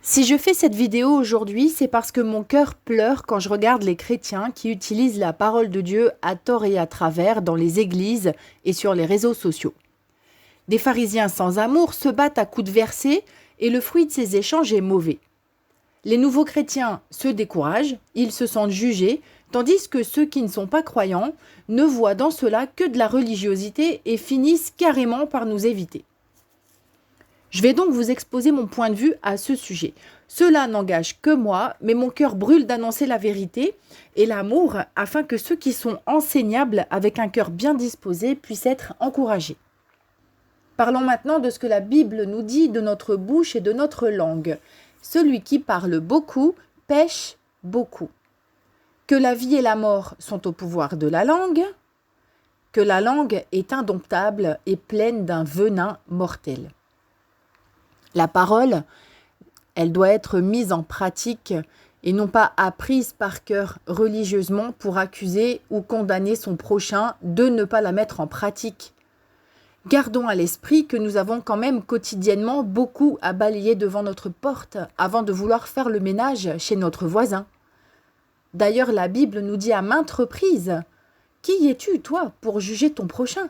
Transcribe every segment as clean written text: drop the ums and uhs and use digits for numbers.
Si je fais cette vidéo aujourd'hui, c'est parce que mon cœur pleure quand je regarde les chrétiens qui utilisent la parole de Dieu à tort et à travers dans les églises et sur les réseaux sociaux. Des pharisiens sans amour se battent à coups de versets et le fruit de ces échanges est mauvais. Les nouveaux chrétiens se découragent, ils se sentent jugés, tandis que ceux qui ne sont pas croyants ne voient dans cela que de la religiosité et finissent carrément par nous éviter. Je vais donc vous exposer mon point de vue à ce sujet. Cela n'engage que moi, mais mon cœur brûle d'annoncer la vérité et l'amour afin que ceux qui sont enseignables avec un cœur bien disposé puissent être encouragés. Parlons maintenant de ce que la Bible nous dit de notre bouche et de notre langue. Celui qui parle beaucoup pêche beaucoup. Que la vie et la mort sont au pouvoir de la langue, que la langue est indomptable et pleine d'un venin mortel. La parole, elle doit être mise en pratique et non pas apprise par cœur religieusement pour accuser ou condamner son prochain de ne pas la mettre en pratique. Gardons à l'esprit que nous avons quand même quotidiennement beaucoup à balayer devant notre porte avant de vouloir faire le ménage chez notre voisin. D'ailleurs, la Bible nous dit à maintes reprises « Qui es-tu, toi, pour juger ton prochain ?»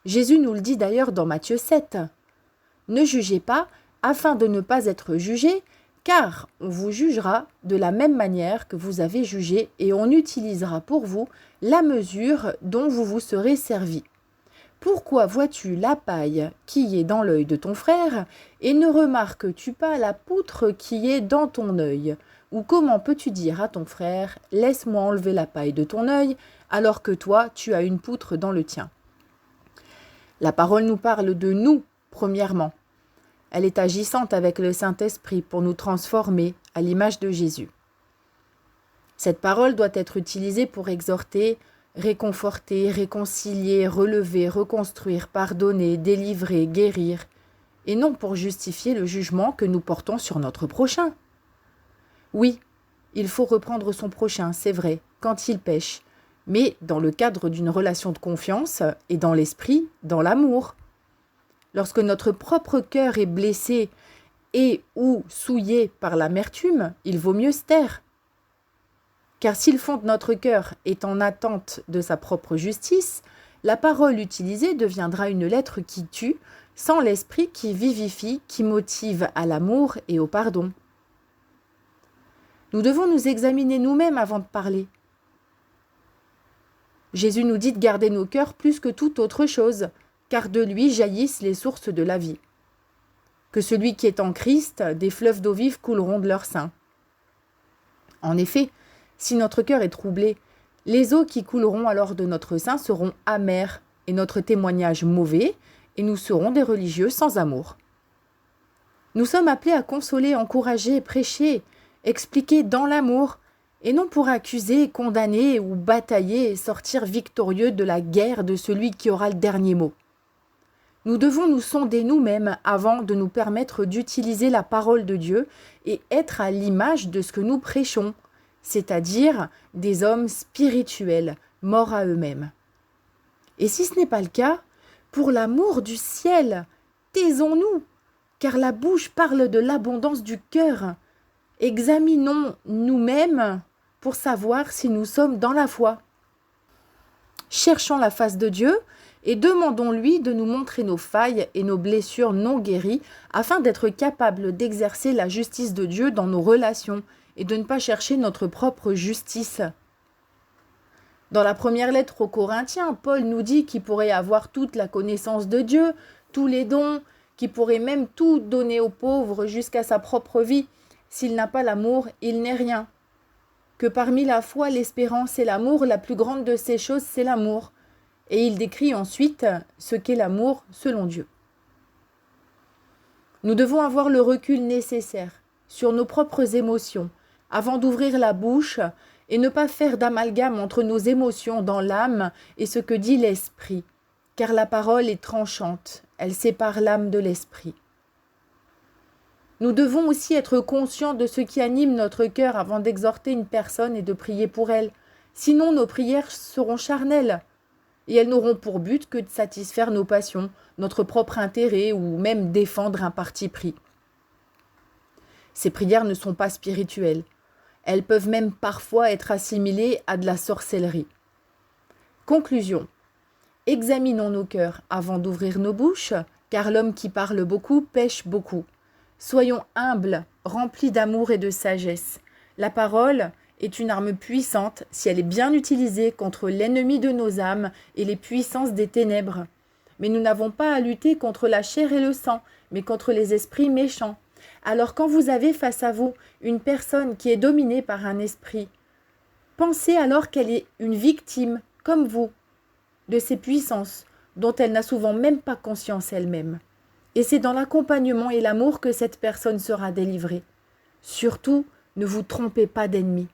Jésus nous le dit d'ailleurs dans Matthieu 7. Ne jugez pas, afin de ne pas être jugés, car on vous jugera de la même manière que vous avez jugé et on utilisera pour vous la mesure dont vous vous serez servi. Pourquoi vois-tu la paille qui est dans l'œil de ton frère et ne remarques-tu pas la poutre qui est dans ton œil? Ou comment peux-tu dire à ton frère « Laisse-moi enlever la paille de ton œil » alors que toi, tu as une poutre dans le tien? La parole nous parle de nous, premièrement. Elle est agissante avec le Saint-Esprit pour nous transformer à l'image de Jésus. Cette parole doit être utilisée pour exhorter, réconforter, réconcilier, relever, reconstruire, pardonner, délivrer, guérir, et non pour justifier le jugement que nous portons sur notre prochain. Oui, il faut reprendre son prochain, c'est vrai, quand il pêche, mais dans le cadre d'une relation de confiance et dans l'esprit, dans l'amour. Lorsque notre propre cœur est blessé et ou souillé par l'amertume, il vaut mieux se taire. Car si le fond de notre cœur est en attente de sa propre justice, la parole utilisée deviendra une lettre qui tue, sans l'esprit qui vivifie, qui motive à l'amour et au pardon. Nous devons nous examiner nous-mêmes avant de parler. Jésus nous dit de garder nos cœurs plus que toute autre chose, car de lui jaillissent les sources de la vie. Que celui qui est en Christ, des fleuves d'eau vive couleront de leur sein. En effet, si notre cœur est troublé, les eaux qui couleront alors de notre sein seront amères et notre témoignage mauvais, et nous serons des religieux sans amour. Nous sommes appelés à consoler, encourager, prêcher, expliquer dans l'amour, et non pour accuser, condamner ou batailler et sortir victorieux de la guerre de celui qui aura le dernier mot. Nous devons nous sonder nous-mêmes avant de nous permettre d'utiliser la parole de Dieu et être à l'image de ce que nous prêchons, c'est-à-dire des hommes spirituels, morts à eux-mêmes. Et si ce n'est pas le cas, pour l'amour du ciel, taisons-nous, car la bouche parle de l'abondance du cœur. Examinons nous-mêmes pour savoir si nous sommes dans la foi. Cherchons la face de Dieu et demandons-lui de nous montrer nos failles et nos blessures non guéries afin d'être capables d'exercer la justice de Dieu dans nos relations et de ne pas chercher notre propre justice. Dans la première lettre aux Corinthiens, Paul nous dit qu'il pourrait avoir toute la connaissance de Dieu, tous les dons, qu'il pourrait même tout donner aux pauvres jusqu'à sa propre vie. S'il n'a pas l'amour, il n'est rien. Que parmi la foi, l'espérance et l'amour, la plus grande de ces choses, c'est l'amour. Et il décrit ensuite ce qu'est l'amour selon Dieu. Nous devons avoir le recul nécessaire sur nos propres émotions avant d'ouvrir la bouche et ne pas faire d'amalgame entre nos émotions dans l'âme et ce que dit l'esprit, car la parole est tranchante, elle sépare l'âme de l'esprit. Nous devons aussi être conscients de ce qui anime notre cœur avant d'exhorter une personne et de prier pour elle. Sinon, nos prières seront charnelles et elles n'auront pour but que de satisfaire nos passions, notre propre intérêt ou même défendre un parti pris. Ces prières ne sont pas spirituelles. Elles peuvent même parfois être assimilées à de la sorcellerie. Conclusion. Examinons nos cœurs avant d'ouvrir nos bouches, car l'homme qui parle beaucoup pêche beaucoup. Soyons humbles, remplis d'amour et de sagesse. La parole est une arme puissante si elle est bien utilisée contre l'ennemi de nos âmes et les puissances des ténèbres. Mais nous n'avons pas à lutter contre la chair et le sang, mais contre les esprits méchants. Alors quand vous avez face à vous une personne qui est dominée par un esprit, pensez alors qu'elle est une victime, comme vous, de ces puissances dont elle n'a souvent même pas conscience elle-même. Et c'est dans l'accompagnement et l'amour que cette personne sera délivrée. Surtout, ne vous trompez pas d'ennemi.